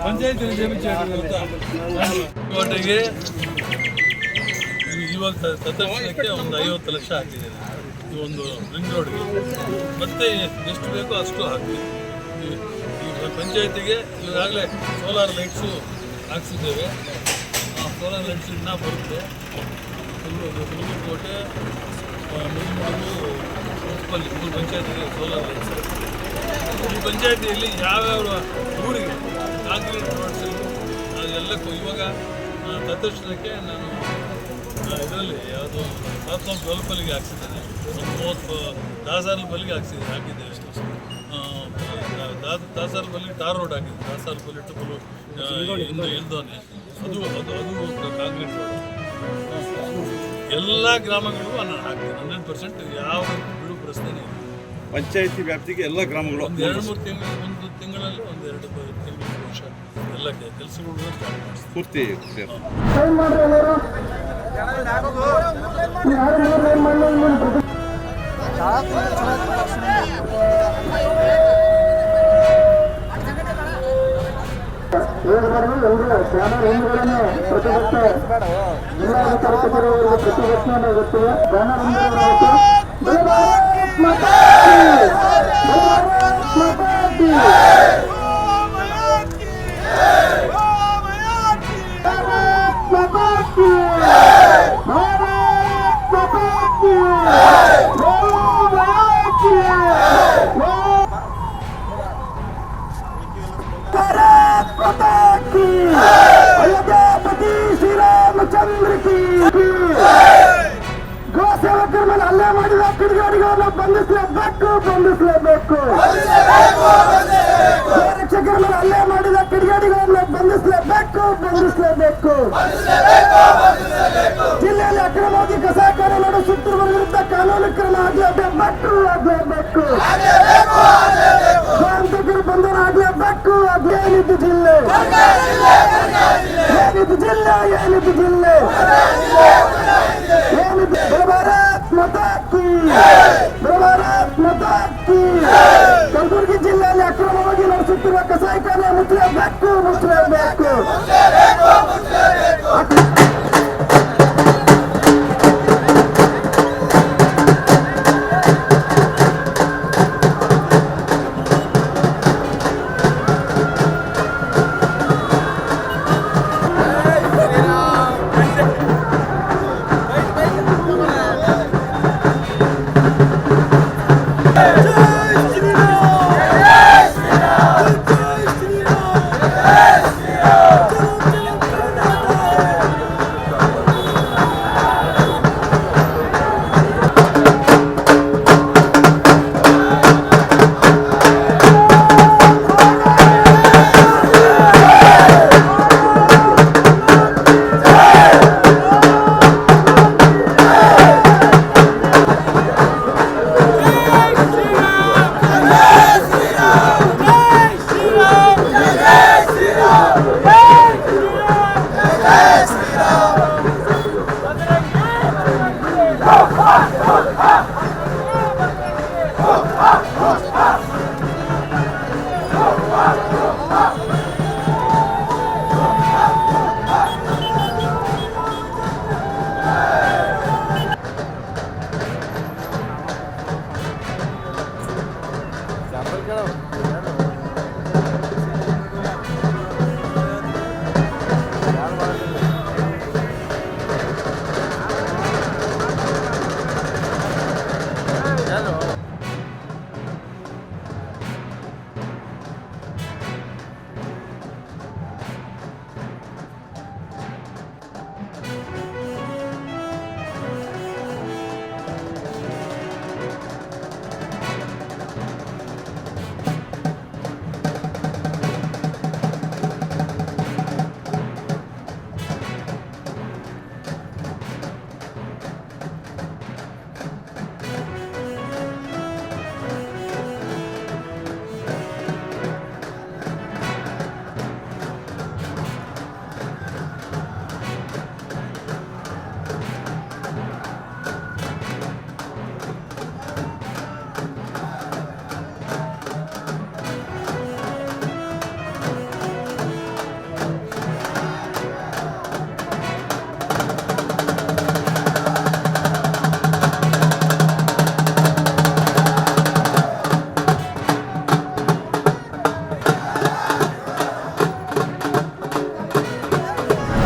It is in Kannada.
ಪಂಚಾಯತ್ ಕೋಟೆಗೆ ಇವಾಗ ತತ್ಕ್ಷಣಕ್ಕೆ ಒಂದು 50 ಲಕ್ಷ ಹಾಕಿದ್ದೇನೆ. ಈ ಒಂದು ರಿಂಗ್ ರೋಡ್ಗೆ ಮತ್ತೆ ಎಷ್ಟು ಬೇಕೋ ಅಷ್ಟು ಹಾಕ್ತೀವಿ. ಈ ಪಂಚಾಯತಿಗೆ ಈಗಾಗಲೇ ಸೋಲಾರ್ ಲೈಟ್ಸು ಹಾಕ್ಸಿದ್ದೇವೆ. ಆ ಸೋಲಾರ್ ಲೈಟ್ಸ್ ಇನ್ನೂ ಬರುತ್ತೆ. ಕೋಟೆ ಮುಳುಗು ಮುನ್ಸಿಪಲ್ಲಿ 3 ಪಂಚಾಯತಿಗೆ ಸೋಲಾರ್ ಲೈಟ್ಸ್. ಈ ಪಂಚಾಯತಿಯಲ್ಲಿ ಯಾವ್ಯಾವ ಊರಿಗೆ ಕಾಂಕ್ರೀಟ್ ರೋಡ್ಸ್ ಅದೆಲ್ಲಕ್ಕೂ ಇವಾಗ ತತ್ಕ್ಷಣಕ್ಕೆ ನಾನು ಇದರಲ್ಲಿ ಯಾವುದು ಪ್ಲಾಟ್ಫಾರ್ಮ್ 12 ಹಾಕ್ಸಿದ್ದೇನೆ. ಒಂದು 30 ದಾಸರ ಬಲ್ಲಿಗೆ ಹಾಕಿದ್ದೇವೆ. ದಾಸರ ಬಲ್ಲಿ ಟಾರ್ ರೋಡ್ ಹಾಕಿದ್ದೆ. ದಾಸರ ಬಲ್ಲಿ ಇಲ್ದೋನೆ ಅದು ಕಾಂಕ್ರೀಟ್ ರೋಡ್ ಎಲ್ಲ ಗ್ರಾಮಗಳಿಗೂ ನಾನು ಹಾಕ್ತೀನಿ. 100% ಯಾವ ಬಿಡು ಪ್ರಶ್ನೆ ಇಲ್ಲ. ಪಂಚಾಯತಿ ವ್ಯಾಪ್ತಿಗೆ ಎಲ್ಲ ಗ್ರಾಮಗಳು ಒಂದು 2-3 ತಿಂಗಳು, ಒಂದು ತಿಂಗಳಲ್ಲಿ 1-2 ತಿಂಗಳು ವರ್ಷ ಎಲ್ಲ ಕೆಲಸಗಳು ಸ್ಟಾರ್ಟ್ ಮಾಡಿಸ್ತೀವಿ. ಪೂರ್ತಿ ಶ್ರೀರಾಮಚಂದ್ರ ಕಿ ಗೋ ಸೇವಕರ ಮೇಲೆ ಹಲ್ಲೆ ಮಾಡಿದ ಕಿಡಿಗೇಡಿಗಳನ್ನು ಬಂಧಿಸಲೇಬೇಕು. ರಕ್ಷಕರ ಮೇಲೆ ಹಲ್ಲೆ ಮಾಡಿದ ಕಿಡಿಗೇಡಿಗಳನ್ನು ಬಂಧಿಸಲೇಬೇಕು. ಜಿಲ್ಲೆಯಲ್ಲಿ ಅಕ್ರಮವಾಗಿ ಕಸಾಕಾರ ನಡೆಸುತ್ತಿರುವ ವಿರುದ್ಧ ಕಾನೂನು ಕ್ರಮ ಆಗಲೇಬೇಕು. ಗಾಂಧಿಕರು ಬಂಧನ ಆಗಲೇಬೇಕು. ಏನಿದ್ದು ಜಿಲ್ಲೆ ಭಾರತ್ ಮಾತಾ ಕಿ. ಕಲಬುರಗಿ ಜಿಲ್ಲೆಯಲ್ಲಿ ಅಕ್ರಮವಾಗಿ ನಡೆಸುತ್ತಿರುವ ಕಸಾಯಿಖಾನೆ ಮುಚ್ಚಲೇಬೇಕು.